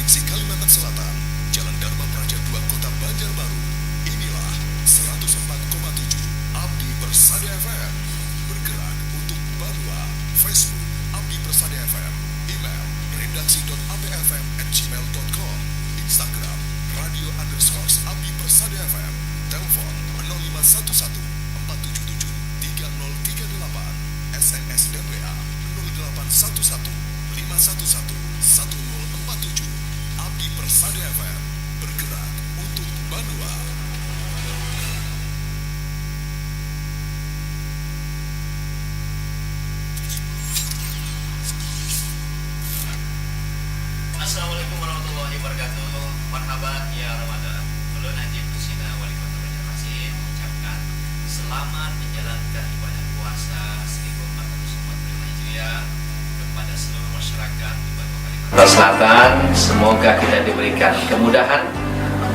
Provinsi Kalimantan Selatan, Jalan Dharma Praja 2, Kota Banjarbaru. Inilah 104,7 Abdi Persada FM. Bergerak untuk Banua. Facebook Abdi Persada FM. Email redaksi.abfm@gmail.com. Instagram radio_Abdi Persada FM. Telepon 0511 477 3038. SMS dan WA 0811 511 1047. Abdi Persada FM, bergerak untuk Banua. Assalamualaikum warahmatullahi wabarakatuh. Marhaban ya Ramadan. Ulun Haji Kusina Wali Kota Banjarmasin mengucapkan selamat menjalankan ibadah puasa 1445 Hijriah kepada seluruh masyarakat di Banua Kalimantan Selatan. Semoga kita diberikan kemudahan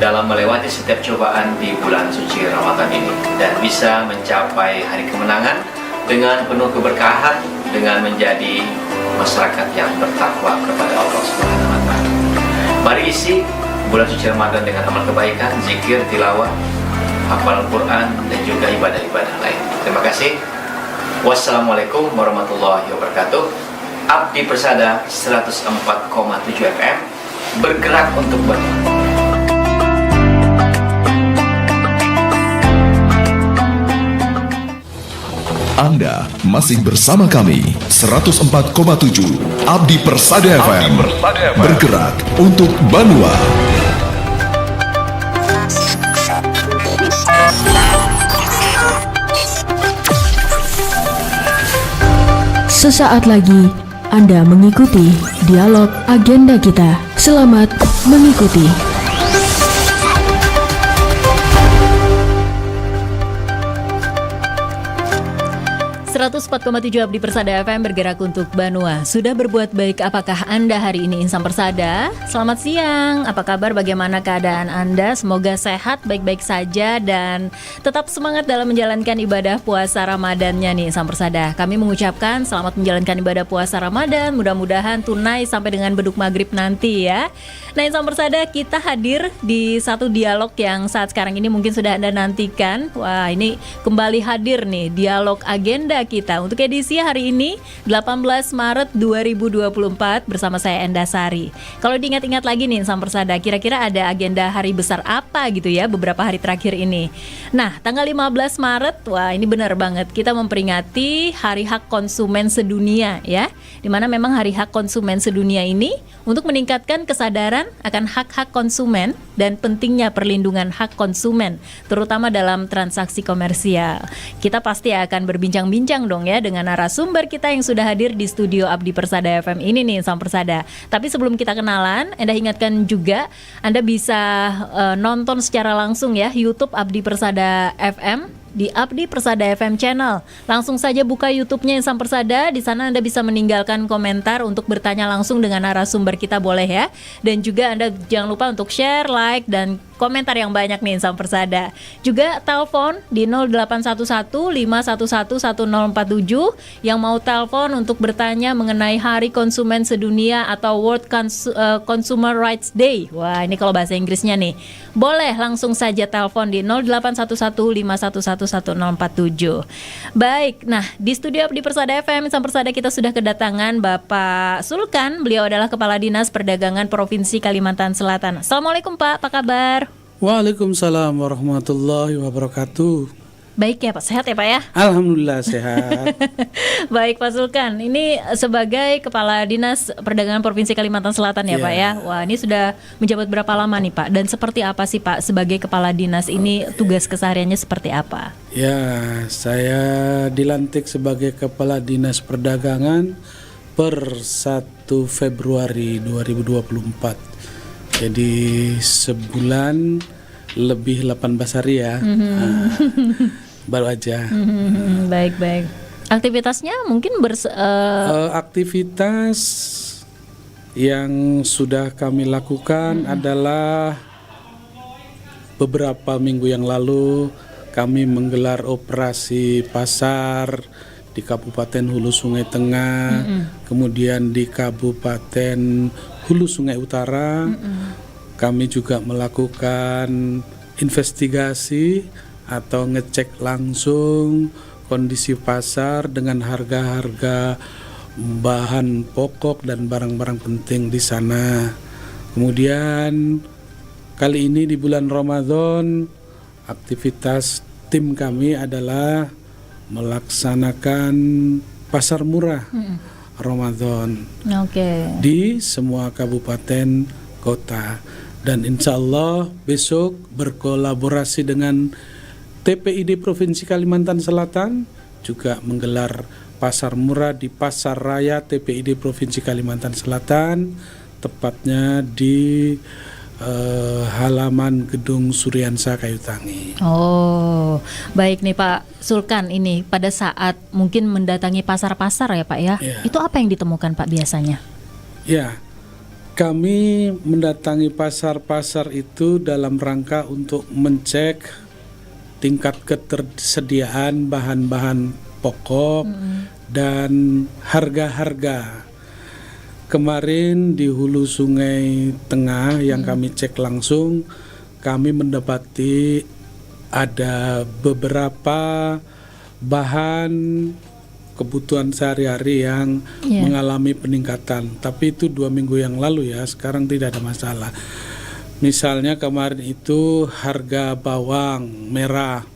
dalam melewati setiap cobaan di bulan suci Ramadan ini dan bisa mencapai hari kemenangan dengan penuh keberkahan, dengan menjadi masyarakat yang bertakwa kepada Allah Subhanahu wa Ta'ala. Mari isi bulan suci Ramadan dengan amal kebaikan, zikir, tilawah, hafal Al-Quran, dan juga ibadah-ibadah lain. Terima kasih. Wassalamualaikum warahmatullahi wabarakatuh. Abdi Persada 104,7 FM, bergerak untuk Banua. Anda masih bersama kami 104,7 Abdi Persada FM, bergerak untuk Banua. Sesaat lagi Anda mengikuti dialog agenda kita. Selamat mengikuti. 104,7 Abdi Persada FM, bergerak untuk Banua. Sudah berbuat baik apakah Anda hari ini, insan Persada? Selamat siang, apa kabar, bagaimana keadaan Anda? Semoga sehat, baik-baik saja, dan tetap semangat dalam menjalankan ibadah puasa Ramadannya nih, insan Persada. Kami mengucapkan selamat menjalankan ibadah puasa Ramadan, mudah-mudahan tunai sampai dengan beduk maghrib nanti ya. Nah, insan Persada, kita hadir di satu dialog yang saat sekarang ini mungkin sudah Anda nantikan. Wah, ini kembali hadir nih, dialog agenda kita untuk edisi hari ini 18 Maret 2024 bersama saya Enda Sari. Kalau diingat-ingat lagi nih insan Persada, kira-kira ada agenda hari besar apa gitu ya beberapa hari terakhir ini. Nah, tanggal 15 Maret, wah ini benar banget, kita memperingati Hari Hak Konsumen Sedunia ya. Dimana memang Hari Hak Konsumen Sedunia ini untuk meningkatkan kesadaran akan hak-hak konsumen dan pentingnya perlindungan hak konsumen, terutama dalam transaksi komersial. Kita pasti akan berbincang-bincang dong ya dengan narasumber kita yang sudah hadir di studio Abdi Persada FM ini nih, Sam Persada. Tapi sebelum kita kenalan, Anda ingatkan juga Anda bisa nonton secara langsung ya YouTube Abdi Persada FM di Abdi Persada FM channel. Langsung saja buka YouTube-nya Insan Persada. Di sana Anda bisa meninggalkan komentar untuk bertanya langsung dengan narasumber kita, boleh ya. Dan juga Anda jangan lupa untuk share, like, dan komentar yang banyak nih Insan Persada. Juga telepon di 0811 511 1047 yang mau telepon untuk bertanya mengenai Hari Konsumen Sedunia atau World Consumer Rights Day. Wah, ini kalau bahasa Inggrisnya nih. Boleh langsung saja telepon di 0811 511 1047. Baik, nah di studio Abdi Persada FM Insan Persada kita sudah kedatangan Bapak Sulkan. Beliau adalah Kepala Dinas Perdagangan Provinsi Kalimantan Selatan. Assalamualaikum Pak, apa kabar? Waalaikumsalam warahmatullahi wabarakatuh. Baik ya Pak, sehat ya Pak ya? Alhamdulillah sehat. Baik Pak Sulkan, ini sebagai Kepala Dinas Perdagangan Provinsi Kalimantan Selatan ya Pak ya. Wah, ini sudah menjabat berapa lama nih Pak? Dan seperti apa sih Pak sebagai Kepala Dinas ini, tugas kesehariannya seperti apa? Ya, saya dilantik sebagai Kepala Dinas Perdagangan per 1 Februari 2024. Jadi sebulan lebih 18 hari ya. Baru aja. Baik-baik. Aktivitasnya mungkin aktivitas yang sudah kami lakukan adalah beberapa minggu yang lalu kami menggelar operasi pasar di Kabupaten Hulu Sungai Tengah, kemudian di Kabupaten Hulu Sungai Utara. Kami juga melakukan investigasi atau ngecek langsung kondisi pasar dengan harga-harga bahan pokok dan barang-barang penting di sana. Kemudian kali ini di bulan Ramadan, aktivitas tim kami adalah melaksanakan pasar murah Ramadan di semua kabupaten kota. Dan insya Allah besok berkolaborasi dengan TPID Provinsi Kalimantan Selatan juga menggelar pasar murah di Pasar Raya TPID Provinsi Kalimantan Selatan, tepatnya di halaman Gedung Suryansa Kayu Tangi. Oh, baik nih Pak Sulkan, ini pada saat mungkin mendatangi pasar-pasar ya Pak ya, itu apa yang ditemukan Pak biasanya? Ya, kami mendatangi pasar-pasar itu dalam rangka untuk mencek tingkat ketersediaan bahan-bahan pokok dan harga-harga. Kemarin di Hulu Sungai Tengah yang kami cek langsung, kami mendapati ada beberapa bahan kebutuhan sehari-hari yang mengalami peningkatan. Tapi itu 2 minggu yang lalu ya, sekarang tidak ada masalah. Misalnya kemarin itu harga bawang merah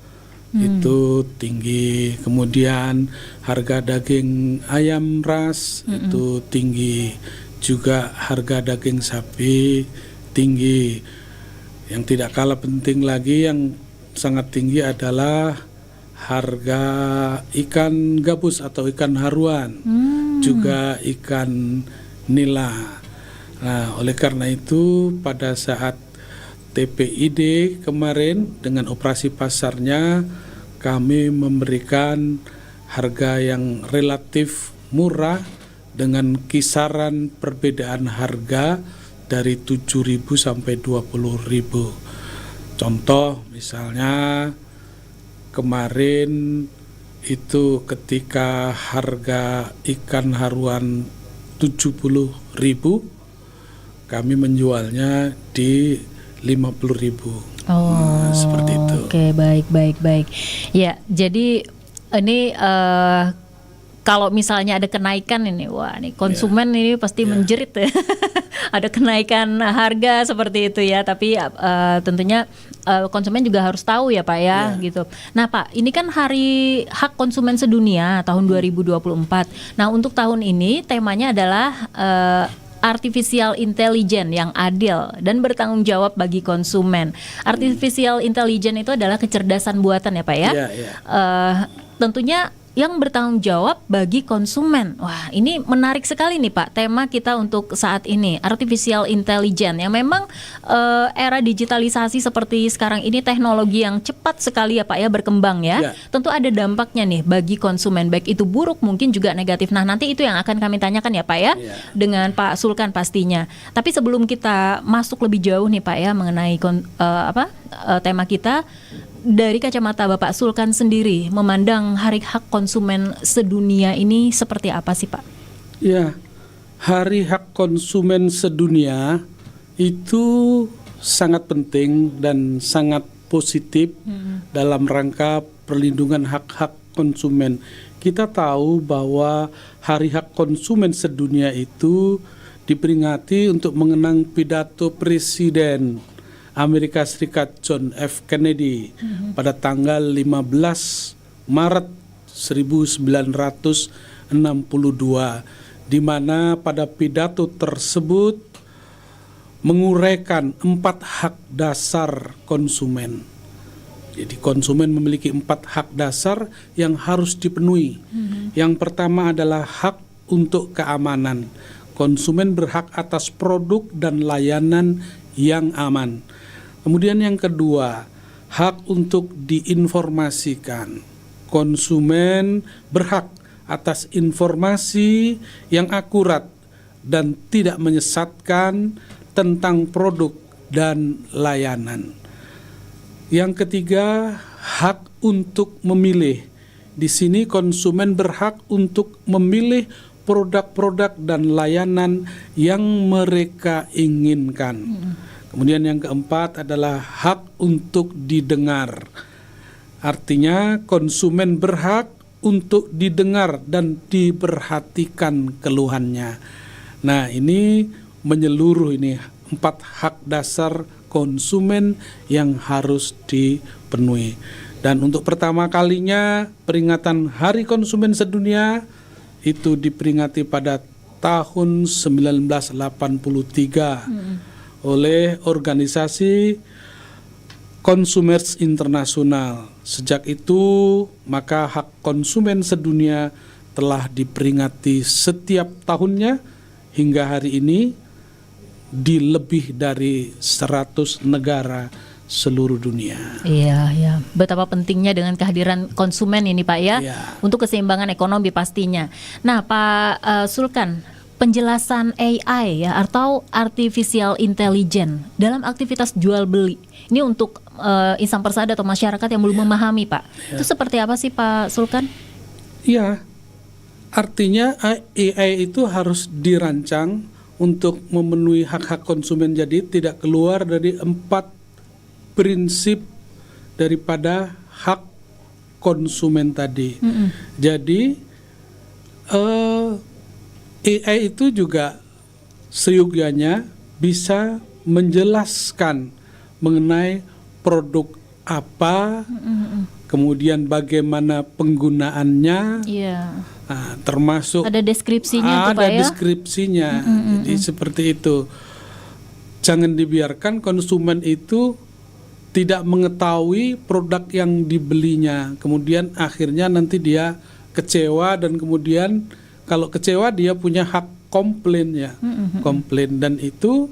itu tinggi, kemudian harga daging ayam ras itu tinggi, juga harga daging sapi tinggi. Yang tidak kalah penting lagi yang sangat tinggi adalah harga ikan gabus atau ikan haruan, juga ikan nila. Nah, oleh karena itu pada saat TPID kemarin dengan operasi pasarnya, kami memberikan harga yang relatif murah dengan kisaran perbedaan harga dari 7.000 sampai 20.000. Contoh misalnya kemarin itu ketika harga ikan haruan 70.000, kami menjualnya di 50.000. Seperti itu. Oke, baik. Ya, jadi ini kalau misalnya ada kenaikan ini, wah, nih konsumen ini pasti menjerit ya. Ada kenaikan harga seperti itu ya. Tapi tentunya konsumen juga harus tahu ya Pak ya, gitu. Nah Pak, ini kan Hari Hak Konsumen Sedunia tahun 2024. Nah untuk tahun ini temanya adalah Artificial Intelligence yang adil dan bertanggung jawab bagi konsumen. Artificial Intelligence itu adalah kecerdasan buatan ya Pak ya. Tentunya yang bertanggung jawab bagi konsumen. Wah, ini menarik sekali nih Pak, tema kita untuk saat ini, Artificial Intelligence, yang memang era digitalisasi seperti sekarang ini, teknologi yang cepat sekali ya Pak ya berkembang ya. Tentu ada dampaknya nih bagi konsumen, baik itu buruk mungkin juga negatif. Nah, nanti itu yang akan kami tanyakan ya Pak ya, dengan Pak Sulkan pastinya. Tapi sebelum kita masuk lebih jauh nih Pak ya mengenai tema kita, dari kacamata Bapak Sulkan sendiri, memandang Hari Hak Konsumen Sedunia ini seperti apa sih Pak? Ya, Hari Hak Konsumen Sedunia itu sangat penting dan sangat positif dalam rangka perlindungan hak-hak konsumen. Kita tahu bahwa Hari Hak Konsumen Sedunia itu diperingati untuk mengenang pidato Presiden Amerika Serikat John F. Kennedy pada tanggal 15 Maret 1962, di mana pada pidato tersebut menguraikan 4 hak dasar konsumen. Jadi konsumen memiliki 4 hak dasar yang harus dipenuhi. Yang pertama adalah hak untuk keamanan. Konsumen berhak atas produk dan layanan yang aman. Kemudian yang kedua, hak untuk diinformasikan. Konsumen berhak atas informasi yang akurat dan tidak menyesatkan tentang produk dan layanan. Yang ketiga, hak untuk memilih, Di sini konsumen berhak untuk memilih produk-produk dan layanan yang mereka inginkan. Kemudian yang keempat adalah hak untuk didengar. Artinya konsumen berhak untuk didengar dan diperhatikan keluhannya. Nah, ini menyeluruh ini 4 hak dasar konsumen yang harus dipenuhi. Dan untuk pertama kalinya peringatan Hari Konsumen Sedunia itu diperingati pada tahun 1983 oleh organisasi Consumers International. Sejak itu, maka hak konsumen sedunia telah diperingati setiap tahunnya hingga hari ini di lebih dari 100 negara seluruh dunia. Iya, ya. Betapa pentingnya dengan kehadiran konsumen ini, Pak, ya, Iya. untuk keseimbangan ekonomi pastinya. Nah, Pak Sulkan, penjelasan AI ya atau artificial intelligence dalam aktivitas jual beli ini untuk insan persada atau masyarakat yang belum memahami, Pak, itu seperti apa sih, Pak Sulkan? Iya, artinya AI itu harus dirancang untuk memenuhi hak-hak konsumen, jadi tidak keluar dari 4 prinsip daripada hak konsumen tadi. Jadi AI itu juga seyogyanya bisa menjelaskan mengenai produk apa, kemudian bagaimana penggunaannya, Iya. nah, termasuk Ada deskripsinya tuh, ada Pak, ya? deskripsinya. Jadi seperti itu. Jangan dibiarkan konsumen itu tidak mengetahui produk yang dibelinya, kemudian akhirnya nanti dia kecewa, dan kemudian kalau kecewa dia punya hak komplain ya, komplain, dan itu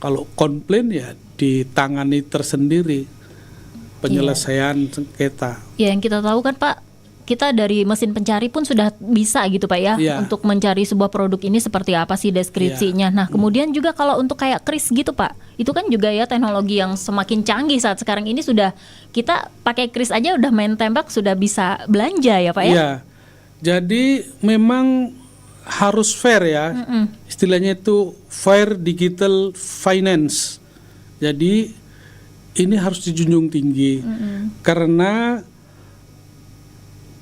kalau komplain ya ditangani tersendiri penyelesaian sengketa. Ya, yang kita tahu kan, Pak, kita dari mesin pencari pun sudah bisa gitu, Pak, ya, Iya. untuk mencari sebuah produk ini seperti apa sih deskripsinya. Nah, kemudian juga kalau untuk kayak kris gitu, Pak, itu kan juga ya teknologi yang semakin canggih saat sekarang ini, sudah kita pakai kris aja udah main tembak sudah bisa belanja ya, Pak, ya? Iya. Jadi memang harus fair ya. Istilahnya itu fair digital finance. Jadi ini harus dijunjung tinggi. Karena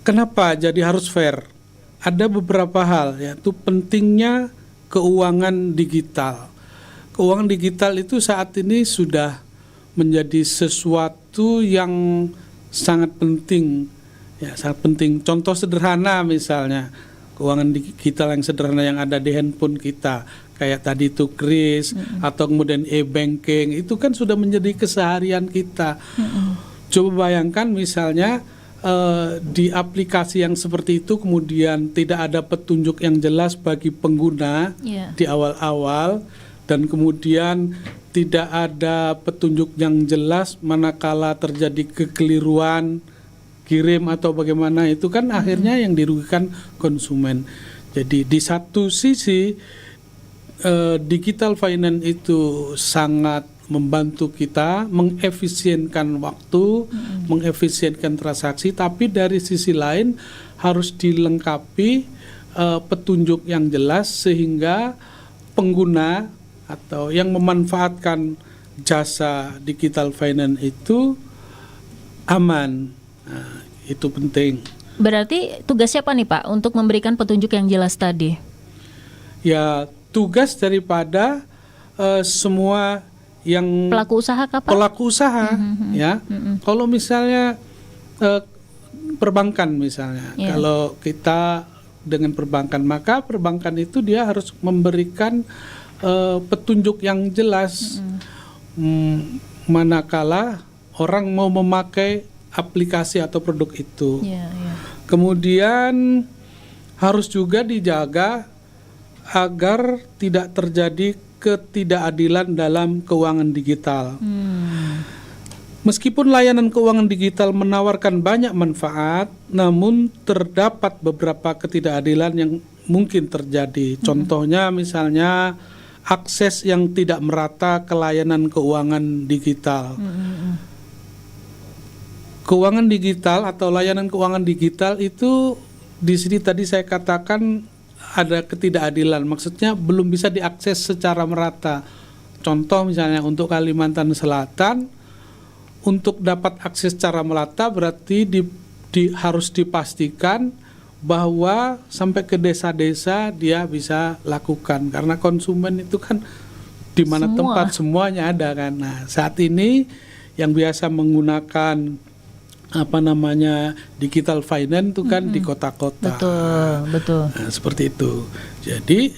kenapa jadi harus fair? Ada beberapa hal, yaitu pentingnya keuangan digital. Keuangan digital itu saat ini sudah menjadi sesuatu yang sangat penting. Ya, sangat penting. Contoh sederhana misalnya, keuangan digital yang sederhana yang ada di handphone kita, kayak tadi itu kris, atau kemudian e-banking, itu kan sudah menjadi keseharian kita. Coba bayangkan misalnya di aplikasi yang seperti itu kemudian tidak ada petunjuk yang jelas bagi pengguna di awal-awal, dan kemudian tidak ada petunjuk yang jelas manakala terjadi kekeliruan kirim atau bagaimana, itu kan akhirnya yang dirugikan konsumen. Jadi di satu sisi digital finance itu sangat membantu kita mengefisienkan waktu, mengefisienkan transaksi, tapi dari sisi lain harus dilengkapi petunjuk yang jelas sehingga pengguna atau yang memanfaatkan jasa digital finance itu aman. Nah, itu penting. Berarti tugas siapa nih, Pak, untuk memberikan petunjuk yang jelas tadi? Ya, tugas daripada semua yang Pelaku usaha kah, Pak? pelaku usaha, ya. Kalau misalnya perbankan misalnya, kalau kita dengan perbankan, maka perbankan itu dia harus memberikan petunjuk yang jelas manakala orang mau memakai aplikasi atau produk itu. Kemudian harus juga dijaga agar tidak terjadi ketidakadilan dalam keuangan digital. Meskipun layanan keuangan digital menawarkan banyak manfaat, namun terdapat beberapa ketidakadilan yang mungkin terjadi. Contohnya misalnya akses yang tidak merata ke layanan keuangan digital. keuangan digital atau layanan keuangan digital itu di sini tadi saya katakan ada ketidakadilan, maksudnya belum bisa diakses secara merata. Contoh misalnya untuk Kalimantan Selatan, untuk dapat akses secara merata berarti harus dipastikan bahwa sampai ke desa-desa dia bisa lakukan, karena konsumen itu kan di mana tempat semuanya ada kan. Nah, saat ini yang biasa menggunakan digital finance itu kan di kota-kota. Betul. Nah, seperti itu. Jadi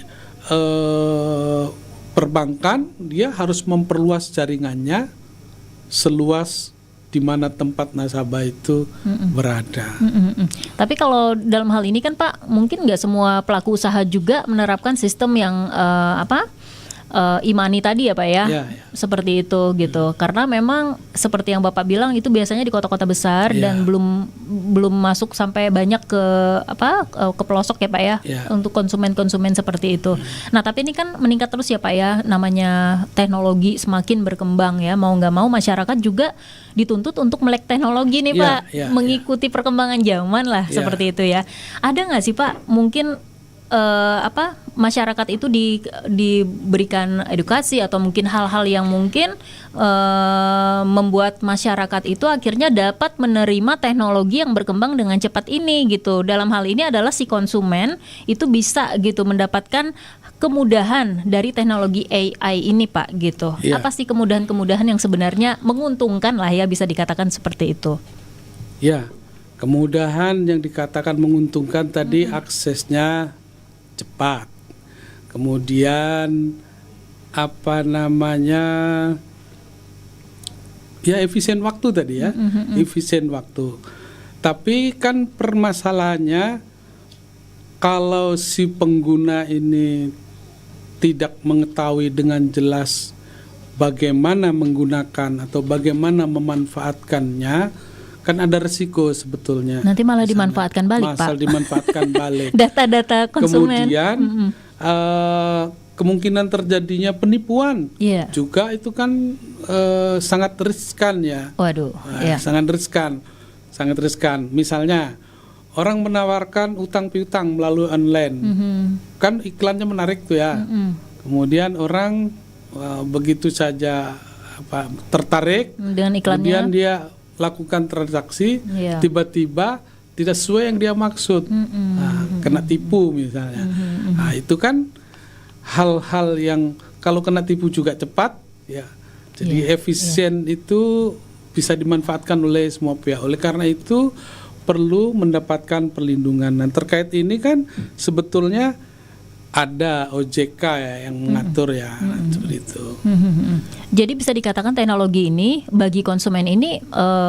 perbankan dia harus memperluas jaringannya seluas di mana tempat nasabah itu berada. Tapi kalau dalam hal ini kan Pak, mungkin nggak semua pelaku usaha juga menerapkan sistem yang e-money tadi ya Pak ya, seperti itu gitu. Karena memang seperti yang Bapak bilang itu biasanya di kota-kota besar dan belum masuk sampai banyak ke pelosok ya Pak ya, untuk konsumen-konsumen seperti itu. Nah tapi ini kan meningkat terus ya Pak ya, namanya teknologi semakin berkembang ya, mau nggak mau masyarakat juga dituntut untuk melek teknologi nih Pak, mengikuti perkembangan zaman lah seperti itu ya. Ada nggak sih Pak mungkin masyarakat itu diberikan edukasi atau mungkin hal-hal yang mungkin membuat masyarakat itu akhirnya dapat menerima teknologi yang berkembang dengan cepat ini gitu. Dalam hal ini adalah si konsumen itu bisa gitu mendapatkan kemudahan dari teknologi AI ini Pak gitu. Apa sih kemudahan-kemudahan yang sebenarnya menguntungkan lah ya, bisa dikatakan seperti itu? Ya, kemudahan yang dikatakan menguntungkan tadi aksesnya cepat, kemudian efisien waktu tadi ya, efisien waktu. Tapi kan permasalahannya kalau si pengguna ini tidak mengetahui dengan jelas bagaimana menggunakan atau bagaimana memanfaatkannya, kan ada resiko sebetulnya. Nanti malah dimanfaatkan balik Pak. Dimanfaatkan balik. Data-data konsumen. Kemudian kemungkinan terjadinya penipuan juga itu kan sangat riskan ya. Waduh. Sangat riskan. Misalnya orang menawarkan utang piutang melalui online, kan iklannya menarik tuh ya. Kemudian orang begitu saja tertarik dengan iklannya, kemudian dia lakukan transaksi, tiba-tiba tidak sesuai yang dia maksud, kena tipu misalnya. Nah, itu kan hal-hal yang kalau kena tipu juga cepat, ya. Jadi efisien itu bisa dimanfaatkan oleh semua pihak. Oleh karena itu perlu mendapatkan perlindungan. Dan terkait ini kan sebetulnya ada OJK ya yang mengatur seperti itu. Jadi bisa dikatakan teknologi ini bagi konsumen ini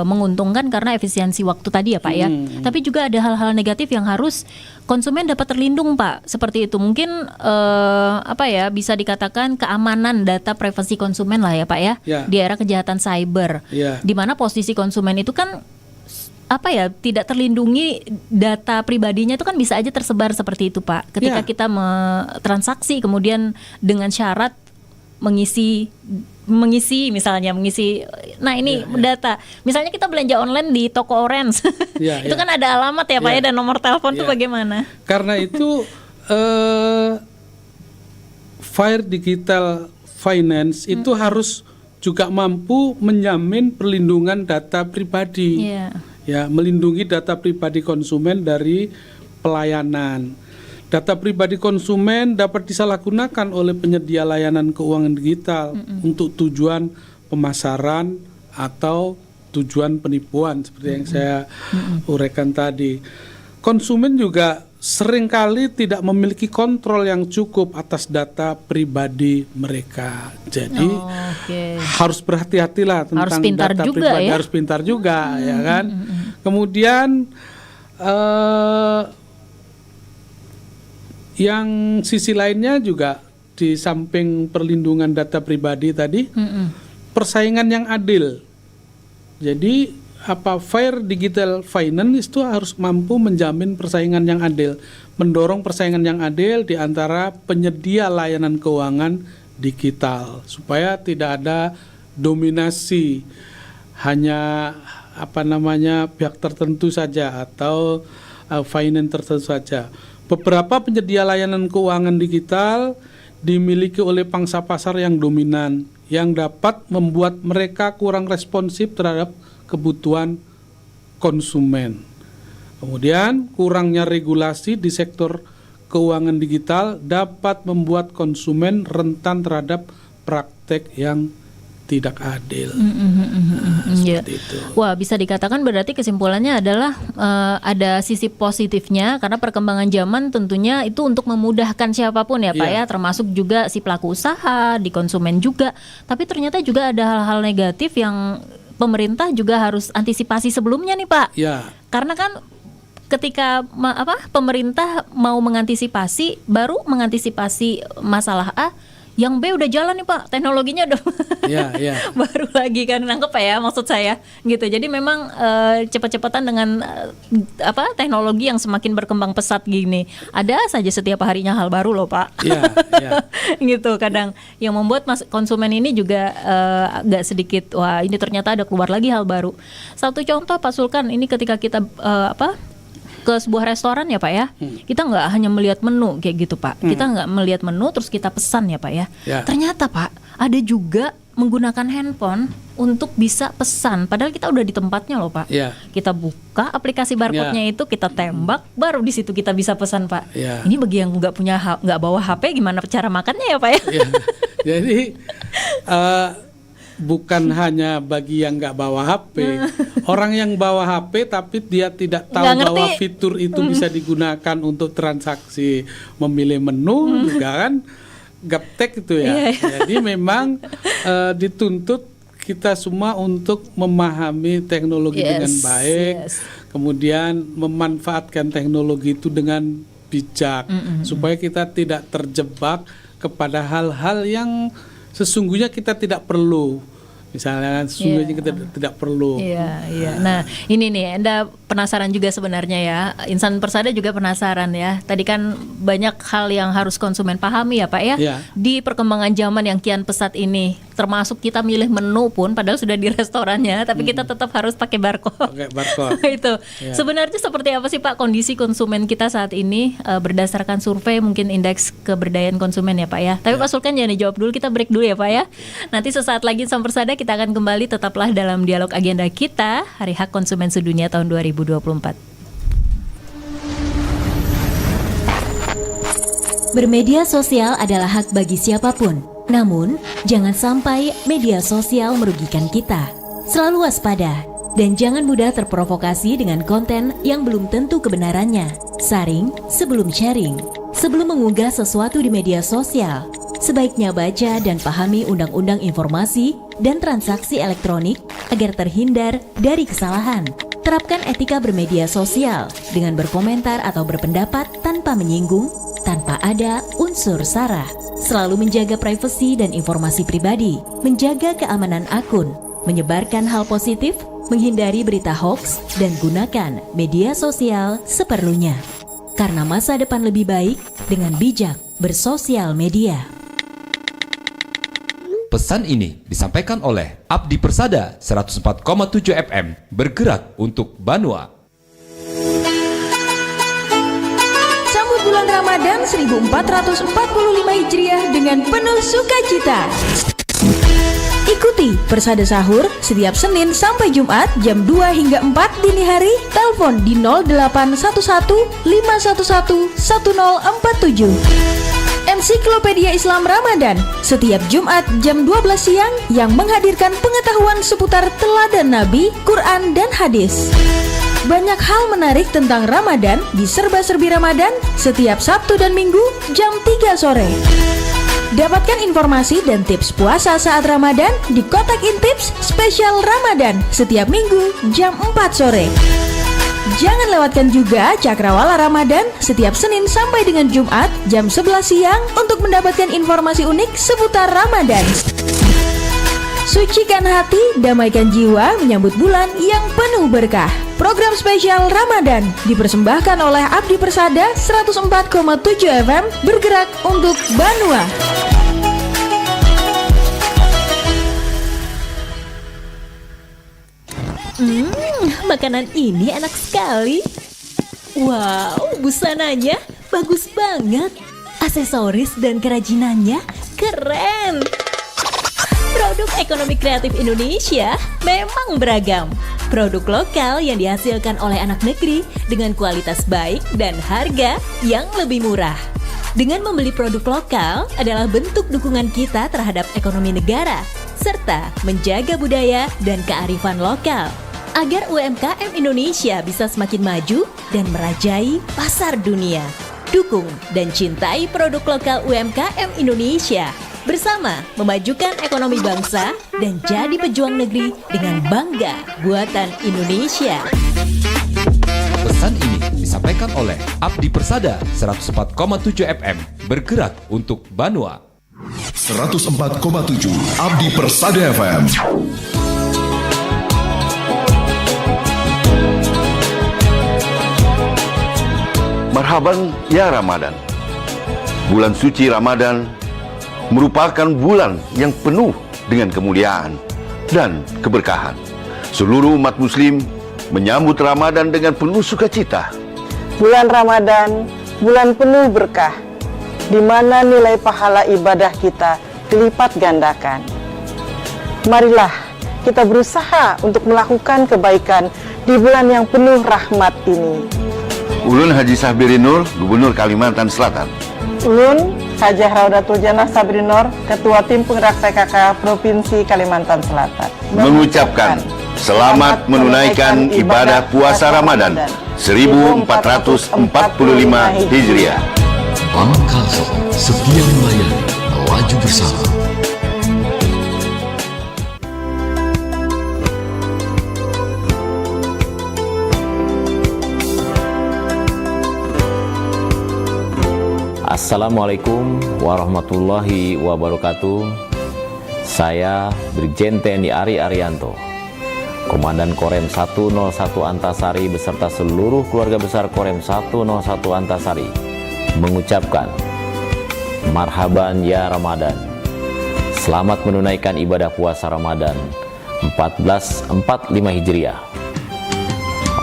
menguntungkan karena efisiensi waktu tadi ya Pak ya. Tapi juga ada hal-hal negatif yang harus konsumen dapat terlindung Pak. Seperti itu mungkin bisa dikatakan keamanan data privasi konsumen lah ya Pak ya. Di era kejahatan cyber. Di mana posisi konsumen itu kan tidak terlindungi, data pribadinya itu kan bisa aja tersebar seperti itu Pak. Ketika kita transaksi kemudian dengan syarat mengisi data. Misalnya kita belanja online di toko Orange. Itu kan ada alamat ya Pak ya, dan nomor telepon tuh bagaimana? Karena itu Fair Digital Finance itu harus juga mampu menjamin perlindungan data pribadi. Melindungi data pribadi konsumen dari pelayanan. Data pribadi konsumen dapat disalahgunakan oleh penyedia layanan keuangan digital untuk tujuan pemasaran atau tujuan penipuan seperti yang saya uraikan tadi. Konsumen juga seringkali tidak memiliki kontrol yang cukup atas data pribadi mereka. Jadi harus berhati-hatilah tentang data pribadi, harus pintar juga ya kan. Kemudian yang sisi lainnya juga di samping perlindungan data pribadi tadi, persaingan yang adil. Jadi Fair Digital Finance itu harus mampu menjamin persaingan yang adil, mendorong persaingan yang adil di antara penyedia layanan keuangan digital supaya tidak ada dominasi hanya pihak tertentu saja atau finance tertentu saja. Beberapa penyedia layanan keuangan digital dimiliki oleh pangsa pasar yang dominan, yang dapat membuat mereka kurang responsif terhadap kebutuhan konsumen. Kemudian kurangnya regulasi di sektor keuangan digital dapat membuat konsumen rentan terhadap praktek yang tidak adil. Seperti itu. Wah, bisa dikatakan berarti kesimpulannya adalah ada sisi positifnya karena perkembangan zaman tentunya itu untuk memudahkan siapapun ya Pak ya, termasuk juga si pelaku usaha, di konsumen juga. Tapi ternyata juga ada hal-hal negatif yang pemerintah juga harus antisipasi sebelumnya nih Pak. Ya. Karena kan ketika pemerintah mau mengantisipasi, baru mengantisipasi masalah A, yang B udah jalan nih Pak, teknologinya udah baru lagi kan, nangkep Pak ya maksud saya gitu. Jadi memang cepat-cepatan dengan teknologi yang semakin berkembang pesat gini, ada saja setiap harinya hal baru loh Pak. Gitu kadang yang membuat konsumen ini juga agak sedikit, wah ini ternyata ada keluar lagi hal baru. Satu contoh Pak Sulkan, ini ketika kita ke sebuah restoran ya Pak ya, kita nggak hanya melihat menu kayak gitu Pak, kita nggak melihat menu terus kita pesan ya Pak ya. Ternyata Pak ada juga menggunakan handphone untuk bisa pesan, padahal kita udah di tempatnya loh Pak. Kita buka aplikasi barcode-nya itu, kita tembak, baru di situ kita bisa pesan Pak. Ini bagi yang nggak bawa HP, gimana cara makannya ya Pak ya? Jadi bukan hanya bagi yang nggak bawa HP, orang yang bawa HP tapi dia tidak tahu bahwa fitur itu bisa digunakan untuk transaksi memilih menu juga kan gaptek itu ya. Jadi memang dituntut kita semua untuk memahami teknologi dengan baik, kemudian memanfaatkan teknologi itu dengan bijak, supaya kita tidak terjebak kepada hal-hal yang sesungguhnya kita tidak perlu. Misalnya sesungguhnya kita tidak perlu. Nah ini nih, Anda penasaran juga sebenarnya ya, Insan Persada juga penasaran ya. Tadi kan banyak hal yang harus konsumen pahami ya Pak ya. Di perkembangan zaman yang kian pesat ini, termasuk kita milih menu pun padahal sudah di restorannya, tapi kita tetap harus pakai barcode. Itu sebenarnya seperti apa sih Pak kondisi konsumen kita saat ini berdasarkan survei mungkin indeks keberdayaan konsumen ya Pak ya. Tapi Pak Sulkan jangan dijawab dulu, kita break dulu ya Pak ya. Nanti sesaat lagi Insan Persada kita akan kembali, tetaplah dalam dialog agenda kita Hari Hak Konsumen Sedunia tahun 2024. Bermedia sosial adalah hak bagi siapapun. Namun, jangan sampai media sosial merugikan kita. Selalu waspada dan jangan mudah terprovokasi dengan konten yang belum tentu kebenarannya. Saring sebelum sharing. Sebelum mengunggah sesuatu di media sosial, sebaiknya baca dan pahami undang-undang informasi dan transaksi elektronik agar terhindar dari kesalahan. Terapkan etika bermedia sosial dengan berkomentar atau berpendapat tanpa menyinggung, tanpa ada unsur sara. Selalu menjaga privasi dan informasi pribadi, menjaga keamanan akun, menyebarkan hal positif, menghindari berita hoax, dan gunakan media sosial seperlunya. Karena masa depan lebih baik dengan bijak bersosial media. Pesan ini disampaikan oleh Abdi Persada 104,7 FM bergerak untuk Banua. Sambut bulan Ramadan 1445 Hijriah dengan penuh sukacita. Ikuti Persada Sahur setiap Senin sampai Jumat jam 2 hingga 4 dini hari. Telepon di 0811 511 1047. Ensiklopedia Islam Ramadan setiap Jumat jam 12 siang yang menghadirkan pengetahuan seputar teladan Nabi, Quran, dan hadis. Banyak hal menarik tentang Ramadan di Serba-Serbi Ramadan setiap Sabtu dan Minggu jam 3 sore. Dapatkan informasi dan tips puasa saat Ramadan di Kotak Intips Spesial Ramadan setiap Minggu jam 4 sore. Jangan lewatkan juga Cakrawala Ramadan setiap Senin sampai dengan Jumat jam 11 siang untuk mendapatkan informasi unik seputar Ramadan. Sucikan hati, damaikan jiwa menyambut bulan yang penuh berkah. Program spesial Ramadan dipersembahkan oleh Abdi Persada 104,7 FM bergerak untuk Banua. makanan ini enak sekali. Wow, busananya bagus banget. Aksesoris dan kerajinannya keren. Produk ekonomi kreatif Indonesia memang beragam. Produk lokal yang dihasilkan oleh anak negeri dengan kualitas baik dan harga yang lebih murah. Dengan membeli produk lokal adalah bentuk dukungan kita terhadap ekonomi negara, serta menjaga budaya dan kearifan lokal, agar UMKM Indonesia bisa semakin maju dan merajai pasar dunia. Dukung dan cintai produk lokal UMKM Indonesia, bersama memajukan ekonomi bangsa dan jadi pejuang negeri dengan bangga buatan Indonesia. Pesan ini disampaikan oleh Abdi Persada 104,7 FM bergerak untuk Banua. 104,7 Abdi Persada FM. Marhaban ya Ramadan. Bulan suci Ramadan merupakan bulan yang penuh dengan kemuliaan dan keberkahan. Seluruh umat muslim menyambut Ramadan dengan penuh sukacita. Bulan Ramadan, bulan penuh berkah, di mana nilai pahala ibadah kita dilipat gandakan. Marilah kita berusaha untuk melakukan kebaikan di bulan yang penuh rahmat ini. Ulun Haji Sabiri Nur, Gubernur Kalimantan Selatan. Ulun Hajah Raudatul Janah Sabri Nur, Ketua Tim Penggerak PKK Provinsi Kalimantan Selatan, mengucapkan selamat menunaikan ibadah puasa Ramadan 1445 Hijriah. Bank Kalsel setia melayani, melaju bersama. Assalamualaikum warahmatullahi wabarakatuh. Saya Brigjen TNI Ari Arianto, Komandan Korem 101 Antasari beserta seluruh keluarga besar Korem 101 Antasari mengucapkan marhaban ya Ramadan. Selamat menunaikan ibadah puasa Ramadan 1445 Hijriah.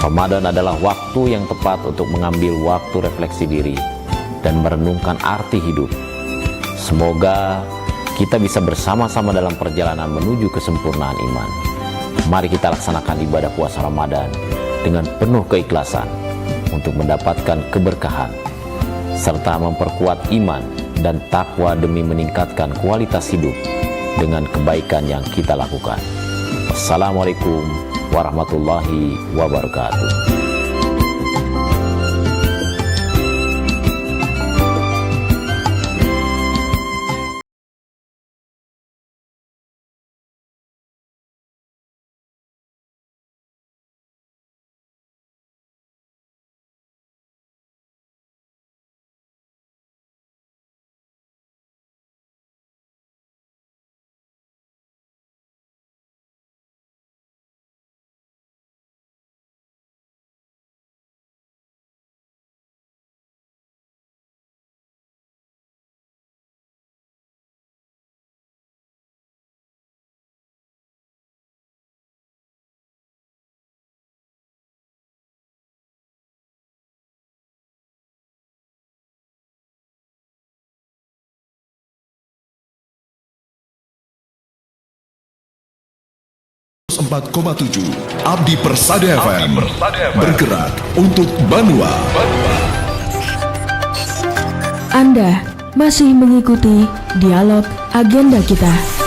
Ramadan adalah waktu yang tepat untuk mengambil waktu refleksi diri dan merenungkan arti hidup. Semoga kita bisa bersama-sama dalam perjalanan menuju kesempurnaan iman. Mari kita laksanakan ibadah puasa Ramadan dengan penuh keikhlasan untuk mendapatkan keberkahan serta memperkuat iman dan takwa demi meningkatkan kualitas hidup dengan kebaikan yang kita lakukan. Assalamualaikum warahmatullahi wabarakatuh. Empat 4,7 Abdi Persada FM bergerak untuk Banua. Anda masih mengikuti dialog agenda kita.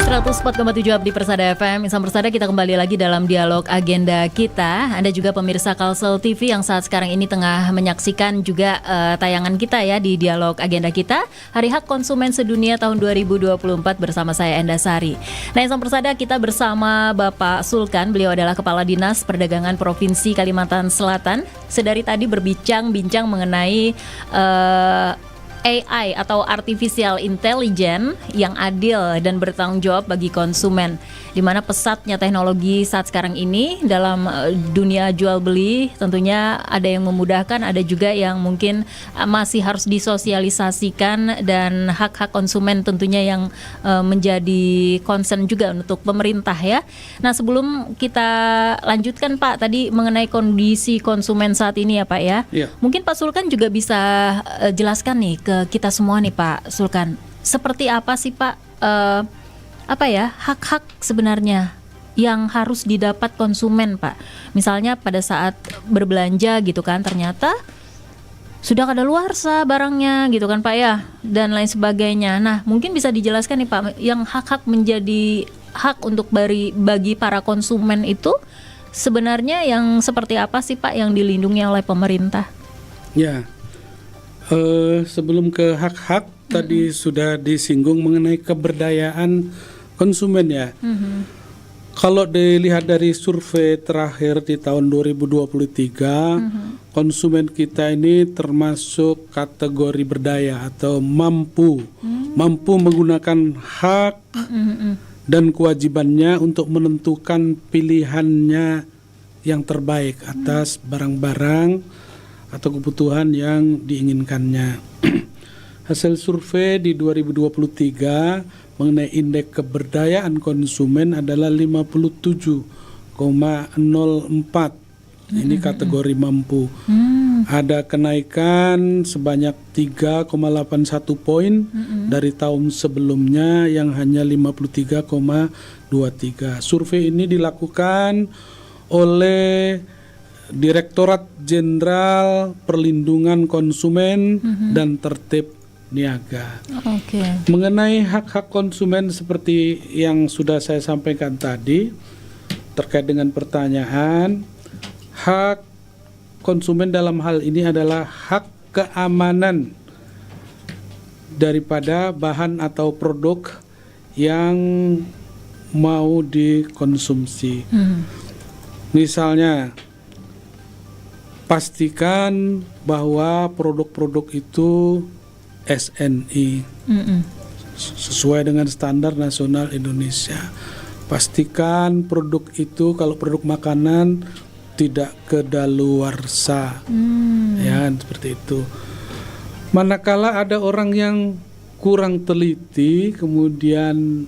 104,7 Abdi Persada FM, Insan Persada, kita kembali lagi dalam dialog agenda kita. Anda juga pemirsa Kalsel TV yang saat sekarang ini tengah menyaksikan juga tayangan kita ya di dialog agenda kita Hari Hak Konsumen Sedunia tahun 2024 bersama saya Enda Sari. Nah, Insan Persada, kita bersama Bapak Sulkan, beliau adalah Kepala Dinas Perdagangan Provinsi Kalimantan Selatan. Sedari tadi berbincang-bincang mengenai AI atau artificial intelligence yang adil dan bertanggung jawab bagi konsumen. Di mana pesatnya teknologi saat sekarang ini dalam dunia jual beli, tentunya ada yang memudahkan, ada juga yang mungkin masih harus disosialisasikan, dan hak-hak konsumen tentunya yang menjadi concern juga untuk pemerintah ya. Nah, sebelum kita lanjutkan Pak tadi mengenai kondisi konsumen saat ini ya Pak ya. Iya. Mungkin Pak Sulkan juga bisa jelaskan nih ke kita semua nih Pak Sulkan, seperti apa sih Pak hak-hak sebenarnya yang harus didapat konsumen Pak. Misalnya pada saat berbelanja gitu kan, ternyata sudah kadaluarsa barangnya gitu kan Pak ya, dan lain sebagainya. Nah, mungkin bisa dijelaskan nih Pak, yang hak-hak menjadi hak untuk bagi para konsumen itu sebenarnya yang seperti apa sih Pak yang dilindungi oleh pemerintah? Ya, sebelum ke hak-hak tadi sudah disinggung mengenai keberdayaan konsumen ya. Kalau dilihat dari survei terakhir di tahun 2023, konsumen kita ini termasuk kategori berdaya atau mampu menggunakan hak dan kewajibannya untuk menentukan pilihannya yang terbaik atas barang-barang atau kebutuhan yang diinginkannya. Hasil survei di 2023 mengenai indeks keberdayaan konsumen adalah 57,04. Ini kategori mampu. Ada kenaikan sebanyak 3,81 poin dari tahun sebelumnya yang hanya 53,23. Survei ini dilakukan oleh Direktorat Jenderal Perlindungan Konsumen dan Tertib Niaga. Mengenai hak-hak konsumen seperti yang sudah saya sampaikan tadi terkait dengan pertanyaan, hak konsumen dalam hal ini adalah hak keamanan daripada bahan atau produk yang mau dikonsumsi. Misalnya, pastikan bahwa produk-produk itu SNI, sesuai dengan standar nasional Indonesia. Pastikan produk itu, kalau produk makanan, tidak kedaluarsa, ya seperti itu. Manakala ada orang yang kurang teliti, kemudian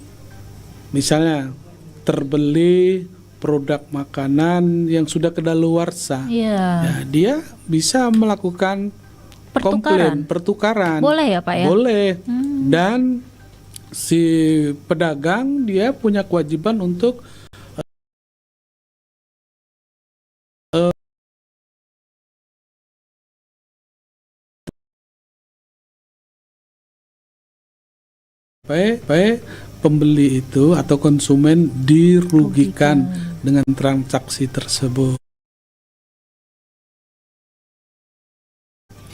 misalnya terbeli produk makanan yang sudah kedaluarsa, ya, dia bisa melakukan pertukaran. Boleh ya Pak ya? Boleh. Dan si pedagang dia punya kewajiban untuk supaya pembeli itu atau konsumen dirugikan dengan transaksi tersebut.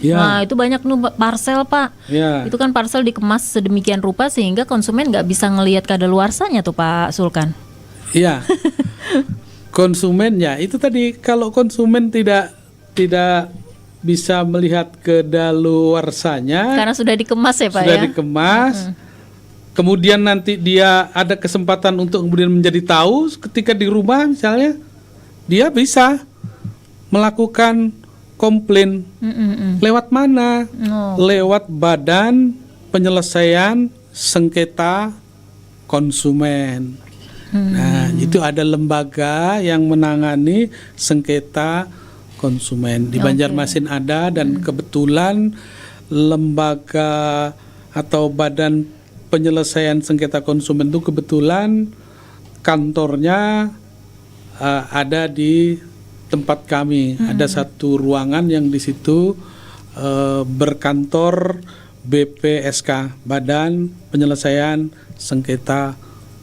Ya. Nah, itu banyak parcel Pak. Ya. Itu kan parcel dikemas sedemikian rupa sehingga konsumen nggak bisa ngelihat kadaluarsanya tuh Pak Sulkan. Iya. Konsumen ya itu tadi, kalau konsumen tidak bisa melihat kedaluarsanya karena sudah dikemas ya Pak sudah ya. Dikemas. Kemudian nanti dia ada kesempatan untuk kemudian menjadi tahu ketika di rumah misalnya, dia bisa melakukan komplain. Lewat mana? Lewat Badan Penyelesaian Sengketa Konsumen. Nah, itu ada lembaga yang menangani sengketa konsumen. Di Banjarmasin ada, dan kebetulan lembaga atau Badan Penyelesaian Sengketa Konsumen itu kebetulan kantornya ada di tempat kami. Ada satu ruangan yang di situ berkantor BPSK, Badan Penyelesaian Sengketa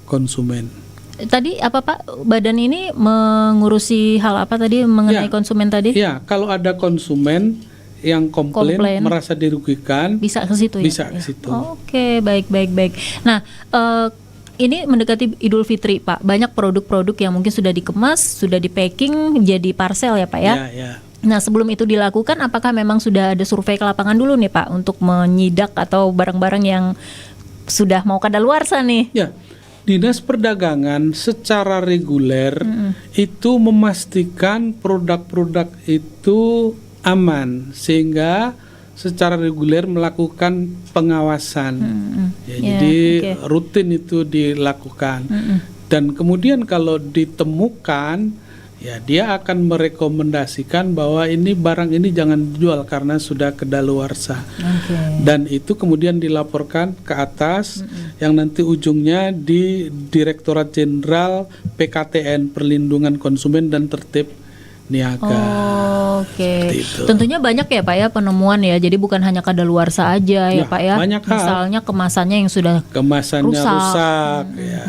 Konsumen. Tadi apa Pak, badan ini mengurusi hal apa tadi mengenai konsumen tadi? Ya, kalau ada konsumen yang komplain merasa dirugikan, bisa ke situ ya? Bisa ke situ. Oke, baik. Nah, ini mendekati Idul Fitri Pak, banyak produk-produk yang mungkin sudah dikemas, sudah di packing jadi parcel ya Pak ya? Ya. Nah, sebelum itu dilakukan, apakah memang sudah ada survei ke lapangan dulu nih Pak untuk menyidak atau barang-barang yang sudah mau kadaluarsa nih? Ya, Dinas Perdagangan secara reguler itu memastikan produk-produk itu aman, sehingga secara reguler melakukan pengawasan. Jadi rutin itu dilakukan. Dan kemudian kalau ditemukan, ya dia akan merekomendasikan bahwa ini barang ini jangan dijual karena sudah kedaluarsa. Dan itu kemudian dilaporkan ke atas yang nanti ujungnya di Direktorat Jenderal PKTN, Perlindungan Konsumen dan Tertib Niaga. Tentunya banyak ya Pak ya penemuan ya. Jadi bukan hanya kadaluarsa aja ya Pak ya. Banyak hal. Misalnya kemasannya yang sudah rusak. Ya.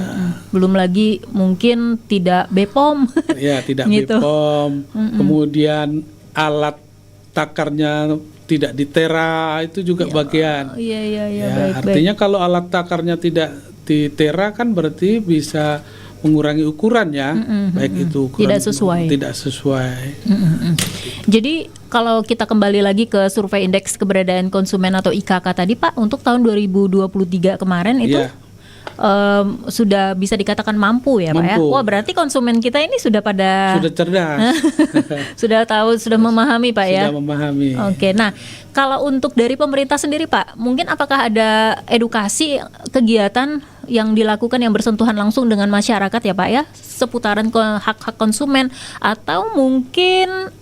Belum lagi mungkin tidak BPOM. Ya, tidak gitu. BPOM. Kemudian alat takarnya tidak ditera, itu juga bagian. Baik, artinya kalau alat takarnya tidak ditera kan berarti bisa mengurangi ukuran ya, baik itu ukuran tidak sesuai. Jadi kalau kita kembali lagi ke survei indeks keberadaan konsumen atau IKK tadi Pak, untuk tahun 2023 kemarin itu sudah bisa dikatakan mampu ya Pak ya. Wah, berarti konsumen kita ini sudah cerdas. Sudah tahu, sudah memahami Pak ya. Sudah memahami. Oke, nah kalau untuk dari pemerintah sendiri Pak, mungkin apakah ada edukasi kegiatan yang dilakukan yang bersentuhan langsung dengan masyarakat ya Pak ya, seputaran hak-hak konsumen, atau mungkin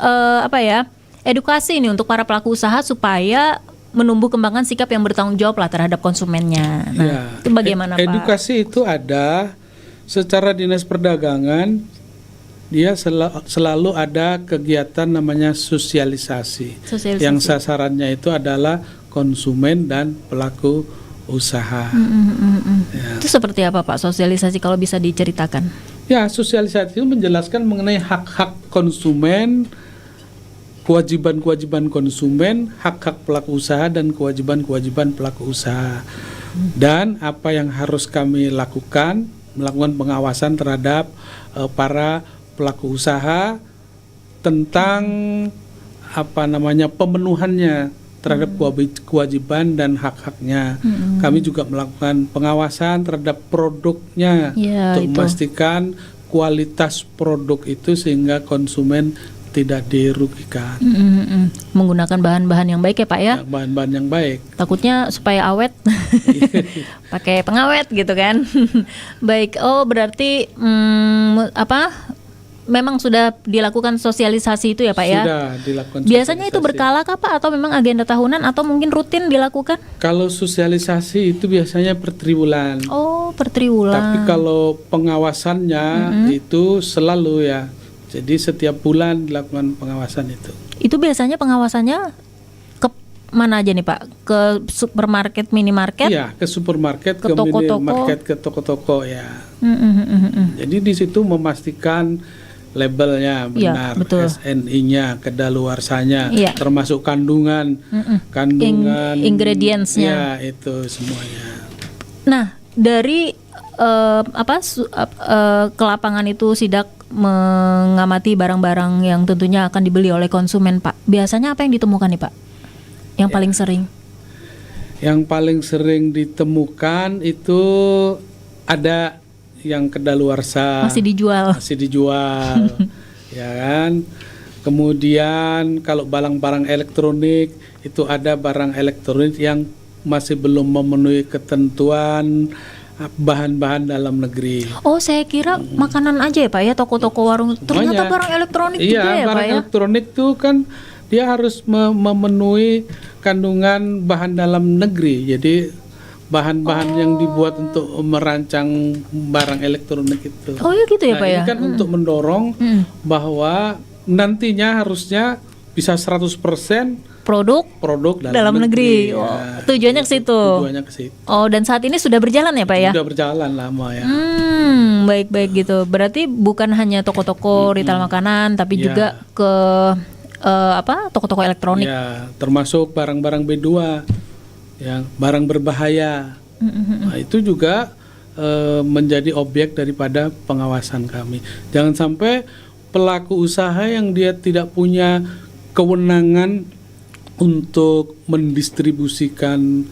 edukasi ini untuk para pelaku usaha supaya menumbuh kembangkan sikap yang bertanggung jawab lah terhadap konsumennya. Nah, itu bagaimana Pak? Edukasi itu ada secara Dinas Perdagangan, dia selalu ada kegiatan namanya sosialisasi. Yang sasarannya itu adalah konsumen dan pelaku usaha. Ya. Itu seperti apa Pak sosialisasi, kalau bisa diceritakan? Ya, sosialisasi itu menjelaskan mengenai hak-hak konsumen, kewajiban-kewajiban konsumen, hak-hak pelaku usaha dan kewajiban-kewajiban pelaku usaha. Dan apa yang harus kami lakukan, melakukan pengawasan terhadap para pelaku usaha tentang pemenuhannya terhadap kewajiban dan hak-haknya. Kami juga melakukan pengawasan terhadap produknya untuk memastikan kualitas produk itu sehingga konsumen tidak dirugikan. Menggunakan bahan-bahan yang baik ya Pak ya? Bahan-bahan yang baik. Takutnya supaya awet, pakai pengawet gitu kan? Baik. Oh, berarti memang sudah dilakukan sosialisasi itu ya Pak ya? Sudah dilakukan. Biasanya itu berkala kah Pak, atau memang agenda tahunan, atau mungkin rutin dilakukan? Kalau sosialisasi itu biasanya per triwulan. Oh, per triwulan. Tapi kalau pengawasannya itu selalu ya. Jadi setiap bulan dilakukan pengawasan itu. Itu biasanya pengawasannya ke mana aja nih Pak? Ke supermarket, minimarket? Iya, ke supermarket, ke toko-toko, minimarket, ke toko-toko ya. Jadi di situ memastikan labelnya benar, SNI-nya, kedaluarsanya, termasuk kandungan ingredients-nya. Ya, itu semuanya. Nah, dari ke lapangan itu sidak mengamati barang-barang yang tentunya akan dibeli oleh konsumen Pak. Biasanya apa yang ditemukan nih Pak? Yang paling sering? Yang paling sering ditemukan itu ada yang kedaluarsa. Masih dijual. Ya kan? Kemudian kalau barang-barang elektronik itu ada barang elektronik yang masih belum memenuhi ketentuan bahan-bahan dalam negeri. Oh, saya kira makanan aja ya Pak ya, toko-toko warung. Ternyata barang elektronik juga ya Pak ya. Barang elektronik tuh kan dia harus memenuhi kandungan bahan dalam negeri. Jadi bahan-bahan yang dibuat untuk merancang barang elektronik itu. Oh iya gitu ya Pak ya. Ini kan untuk mendorong bahwa nantinya harusnya bisa 100% produk dalam negeri. Oh, tujuannya ke situ. Oh, dan saat ini sudah berjalan ya Pak ya? Sudah berjalan lama ya. Baik-baik gitu. Berarti bukan hanya toko-toko retail makanan, tapi juga ke toko-toko elektronik. Ya, termasuk barang-barang B2, ya, barang berbahaya. Nah, itu juga menjadi objek daripada pengawasan kami. Jangan sampai pelaku usaha yang dia tidak punya kewenangan untuk mendistribusikan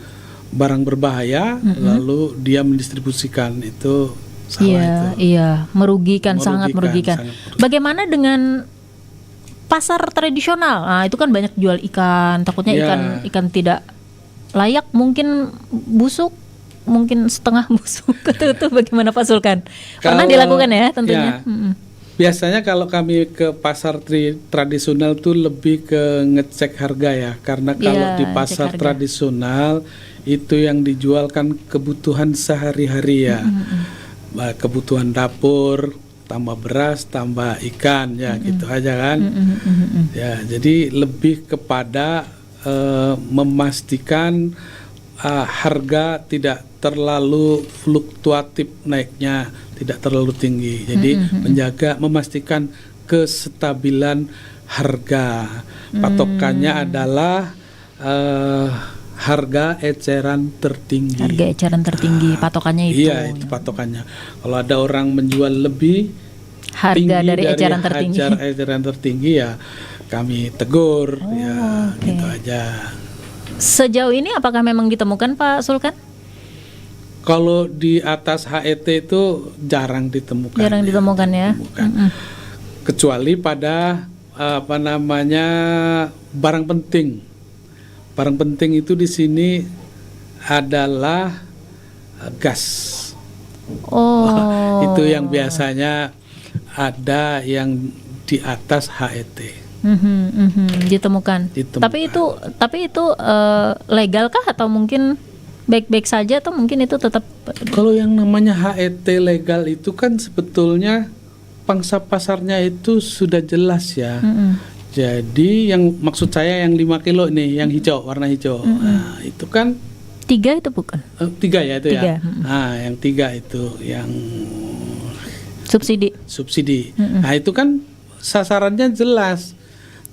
barang berbahaya, lalu dia mendistribusikan itu salah itu. Iya, merugikan, sangat merugikan. Bagaimana dengan pasar tradisional? Nah, itu kan banyak jual ikan, takutnya ikan tidak layak, mungkin busuk, mungkin setengah busuk. Itu bagaimana Pak Sulkan? Pernah dilakukan ya tentunya? Biasanya kalau kami ke pasar tradisional tuh lebih ke ngecek harga ya, karena kalau di pasar tradisional itu yang dijual kan kebutuhan sehari-hari ya, kebutuhan dapur, tambah beras, tambah ikan ya, gitu aja kan. Ya, jadi lebih kepada memastikan harga tidak terlalu fluktuatif naiknya, tidak terlalu tinggi. Jadi memastikan kestabilan harga. Patokannya adalah harga eceran tertinggi. Harga eceran tertinggi, patokannya itu. Iya, itu patokannya. Kalau ada orang menjual lebih harga dari eceran tertinggi, eceran tertinggi ya kami tegur, gitu aja. Sejauh ini apakah memang ditemukan Pak Sulkan? Kalau di atas HET itu jarang ditemukan. Jarang ditemukan ya. Kecuali pada barang penting. Barang penting itu di sini adalah gas. Itu yang biasanya ada yang di atas HET. Ditemukan. Tapi itu legalkah atau mungkin baik-baik saja, atau mungkin itu tetap? Kalau yang namanya HET legal itu kan sebetulnya pangsa pasarnya itu sudah jelas ya. Jadi yang maksud saya yang 5 kilo nih, yang hijau, warna hijau. Nah, itu kan 3 itu bukan? 3 ya itu 3. Ya. Nah, yang 3 itu yang subsidi. Nah, itu kan sasarannya jelas.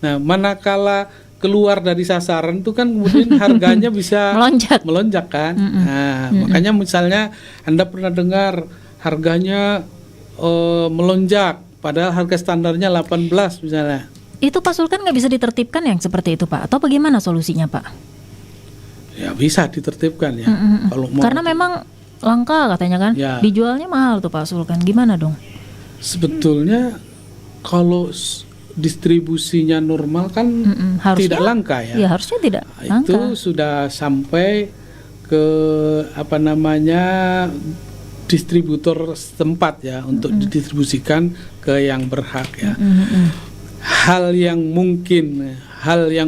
Nah, manakala keluar dari sasaran itu kan kemudian harganya bisa melonjak kan. Nah, makanya misalnya Anda pernah dengar harganya melonjak padahal harga standarnya 18 misalnya. Itu Pak Sulkan nggak bisa ditertibkan yang seperti itu Pak? Atau bagaimana solusinya Pak? Ya bisa ditertibkan ya. Kalau mau karena memang langka katanya kan, dijualnya mahal tuh Pak Sulkan. Gimana dong? Sebetulnya kalau distribusinya normal kan tidak langka ya. Ya harusnya tidak langka. Itu sudah sampai ke distributor setempat ya untuk didistribusikan ke yang berhak ya. Hal yang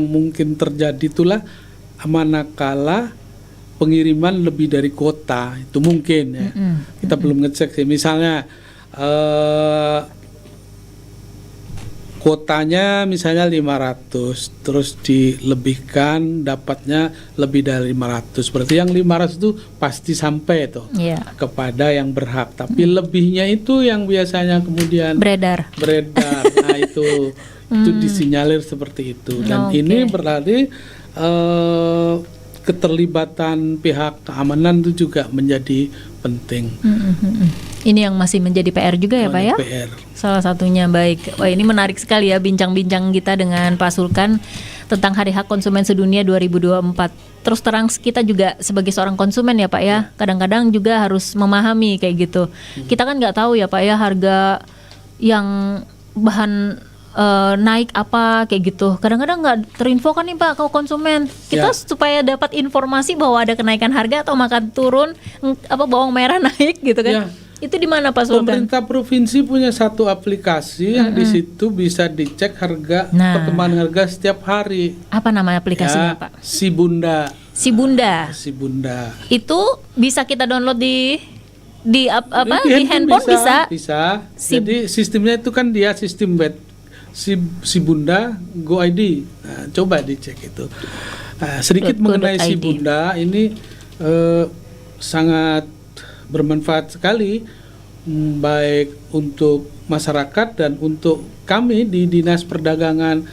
mungkin terjadi itulah manakala pengiriman lebih dari kuota, itu mungkin ya. Kita belum ngecek sih. Misalnya kuotanya misalnya 500, terus dilebihkan dapatnya lebih dari 500. Berarti yang 500 itu pasti sampai tuh kepada yang berhak. Tapi lebihnya itu yang biasanya kemudian beredar. Nah, itu disinyalir seperti itu. Dan ini berarti keterlibatan pihak keamanan itu juga menjadi penting. Ini yang masih menjadi PR juga ya Pak ya? PR. Salah satunya, baik. Wah, ini menarik sekali ya bincang-bincang kita dengan Pak Sulkan tentang Hari Hak Konsumen Sedunia 2024. Terus terang kita juga sebagai seorang konsumen ya Pak ya, kadang-kadang juga harus memahami kayak gitu. Kita kan nggak tahu ya Pak ya harga yang bahan naik apa kayak gitu. Kadang-kadang nggak terinfokan nih Pak ke konsumen. Kita supaya dapat informasi bahwa ada kenaikan harga atau makan turun, bawang merah naik gitu kan. Itu di mana Pak Sultan? Pemerintah provinsi punya satu aplikasi yang di situ bisa dicek harga, perkembangan harga setiap hari. Apa nama aplikasinya Pak? Sibunda. Itu bisa kita download di handphone bisa. Jadi sistemnya itu kan dia sistem web. Sibunda Go ID. Nah, coba dicek itu. Sedikit mengenai Sibunda ini sangat bermanfaat sekali, baik untuk masyarakat dan untuk kami di Dinas Perdagangan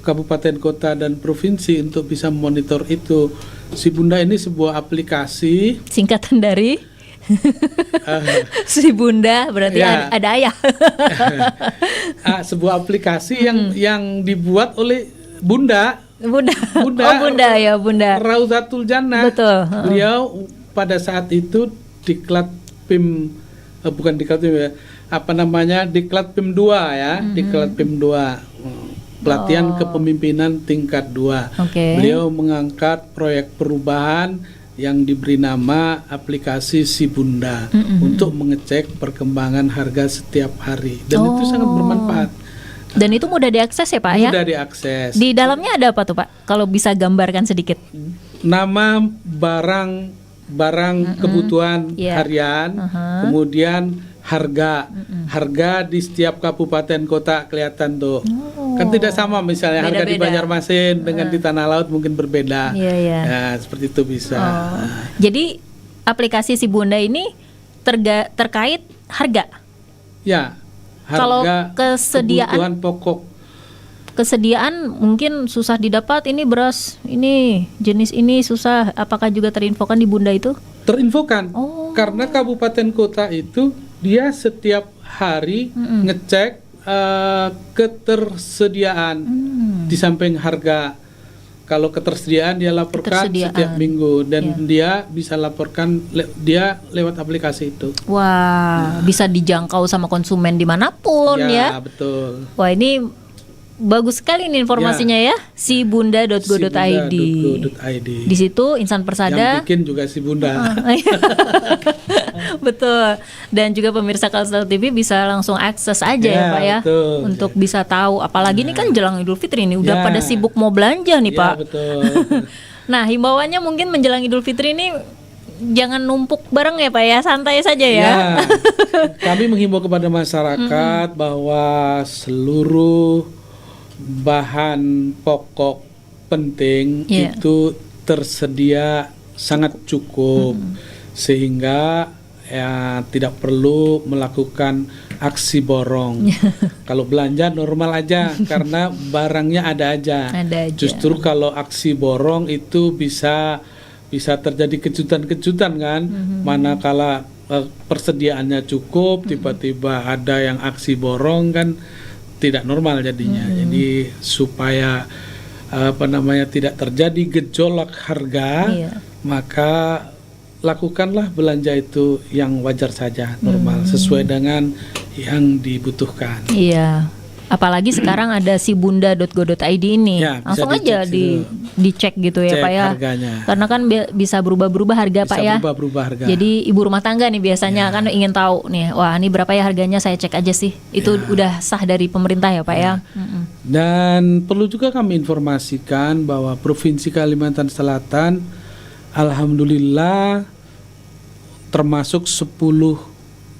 Kabupaten, Kota, dan Provinsi untuk bisa memonitor itu. Sibunda ini sebuah aplikasi singkatan dari Si Bunda berarti Ya. ada ayah. Sebuah aplikasi yang dibuat oleh Bunda. Bunda. Oh Bunda ya Bunda. Rauzatul Jannah. Betul. Beliau pada saat itu diklat PIM bukan diklat PIM ya. Diklat PIM 2 ya, diklat PIM 2. Pelatihan kepemimpinan tingkat 2. Oke. Beliau mengangkat proyek perubahan yang diberi nama aplikasi Si Bunda untuk mengecek perkembangan harga setiap hari dan itu sangat bermanfaat. Dan itu mudah diakses ya Pak ya? Mudah diakses. Di dalamnya ada apa tuh Pak? Kalau bisa gambarkan sedikit. Nama barang kebutuhan harian, kemudian harga di setiap kabupaten kota kelihatan tuh. Kan tidak sama misalnya harga di Banjarmasin dengan di Tanah Laut mungkin berbeda. Iya. Nah, seperti itu bisa. Jadi aplikasi Si Bunda ini terkait harga. Ya. Kalau Harga kebutuhan pokok. Kesediaan mungkin susah didapat, ini beras ini jenis ini susah, apakah juga terinfokan di Bunda itu? Terinfokan. Karena kabupaten kota itu dia setiap hari ngecek ketersediaan di samping harga. Kalau ketersediaan dia laporkan setiap minggu dan dia bisa laporkan dia lewat aplikasi itu. Wah, bisa dijangkau sama konsumen dimanapun ya. Ya, betul. Wah, ini bagus sekali nih informasinya ya. Sibunda.go.id. Di situ Insan Persada. Yang bikin juga Si Bunda. Betul. Dan juga pemirsa Kalsel TV bisa langsung akses aja ya Pak ya. Betul. Untuk bisa tahu. Apalagi ini kan jelang Idul Fitri nih. Udah pada sibuk mau belanja nih Pak. Betul. Nah, himbauannya mungkin menjelang Idul Fitri ini jangan numpuk bareng ya Pak ya, santai saja ya. Kami menghimbau kepada masyarakat bahwa seluruh bahan pokok penting itu tersedia sangat cukup sehingga ya tidak perlu melakukan aksi borong. Kalau belanja normal aja karena barangnya ada aja. Justru kalau aksi borong itu bisa terjadi kejutan-kejutan kan. Manakala persediaannya cukup tiba-tiba ada yang aksi borong kan tidak normal jadinya. Jadi supaya tidak terjadi gejolak harga, maka lakukanlah belanja itu yang wajar saja, normal sesuai dengan yang dibutuhkan. Iya. Apalagi sekarang ada sibunda.go.id ini. Ya, langsung aja dicek gitu ya Pak ya. Harganya. Karena kan bisa berubah-berubah harga Pak ya. Bisa berubah harga. Jadi ibu rumah tangga nih biasanya kan ingin tahu nih, wah ini berapa ya harganya, saya cek aja sih. Itu udah sah dari pemerintah ya Pak ya. Dan perlu juga kami informasikan bahwa Provinsi Kalimantan Selatan alhamdulillah termasuk 10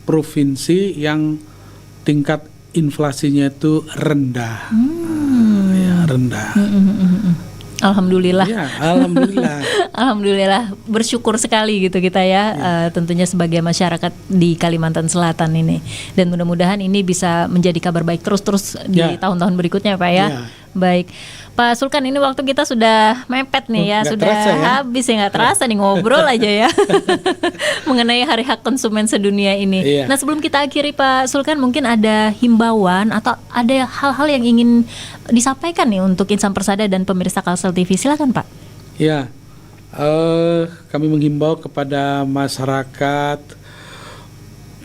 provinsi yang tingkat inflasinya itu rendah. Rendah. Alhamdulillah. Ya, alhamdulillah. Alhamdulillah, bersyukur sekali gitu kita ya, tentunya sebagai masyarakat di Kalimantan Selatan ini. Dan mudah-mudahan ini bisa menjadi kabar baik terus di tahun-tahun berikutnya Pak ya. Baik, Pak Sulkan, ini waktu kita sudah mepet nih ya, sudah habis ya, nggak terasa nih ngobrol aja ya mengenai Hari Hak Konsumen Sedunia ini. Nah, sebelum kita akhiri Pak Sulkan, mungkin ada himbauan atau ada hal-hal yang ingin disampaikan nih untuk Insan Persada dan pemirsa Kalsel TV, silakan Pak. Ya, kami menghimbau kepada masyarakat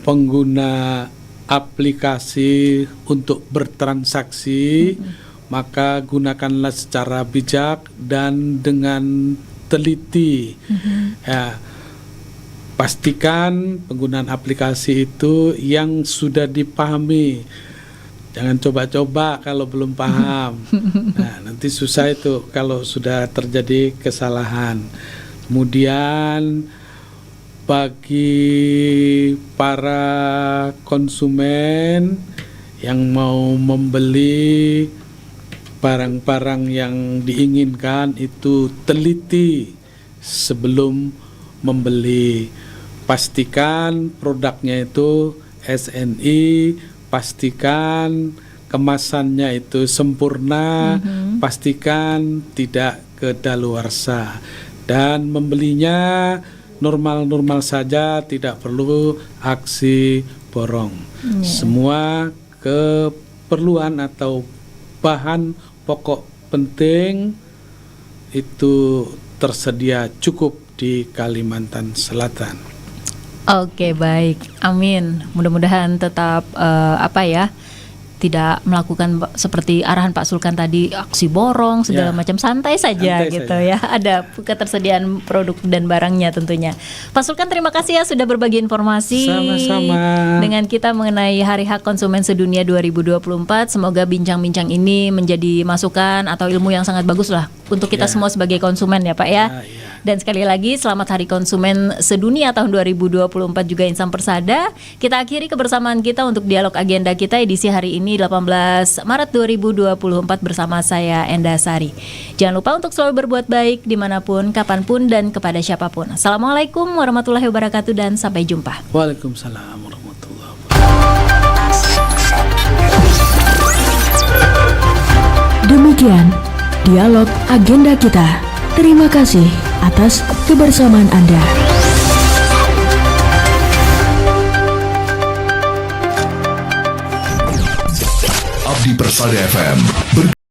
pengguna aplikasi untuk bertransaksi, maka gunakanlah secara bijak dan dengan teliti. Ya, pastikan penggunaan aplikasi itu yang sudah dipahami. Jangan coba-coba kalau belum paham. Nah, nanti susah itu kalau sudah terjadi kesalahan. Kemudian bagi para konsumen yang mau membeli barang-barang yang diinginkan itu teliti sebelum membeli. Pastikan produknya itu SNI, pastikan kemasannya itu sempurna, pastikan tidak kedaluarsa, dan membelinya normal-normal saja, tidak perlu aksi borong. Semua keperluan atau bahan pokok penting itu tersedia cukup di Kalimantan Selatan. Oke, baik. Amin. Mudah-mudahan tetap tidak melakukan seperti arahan Pak Sulkan tadi, aksi borong segala macam, santai saja Santai gitu saja. ya. Ada ketersediaan produk dan barangnya tentunya. Pak Sulkan, terima kasih ya sudah berbagi informasi Sama-sama. dengan kita mengenai Hari Hak Konsumen Sedunia 2024. Semoga bincang-bincang ini menjadi masukan atau ilmu yang sangat bagus lah untuk kita semua sebagai konsumen ya Pak ya. Dan sekali lagi selamat Hari Konsumen Sedunia tahun 2024 juga Insan Persada. Kita akhiri kebersamaan kita untuk dialog agenda kita edisi hari ini 18 Maret 2024 bersama saya Enda Sari. Jangan lupa untuk selalu berbuat baik dimanapun, kapanpun, dan kepada siapapun. Assalamualaikum warahmatullahi wabarakatuh dan sampai jumpa. Waalaikumsalam warahmatullahi wabarakatuh. Demikian dialog agenda kita. Terima kasih atas kebersamaan Anda. Abdi Persada FM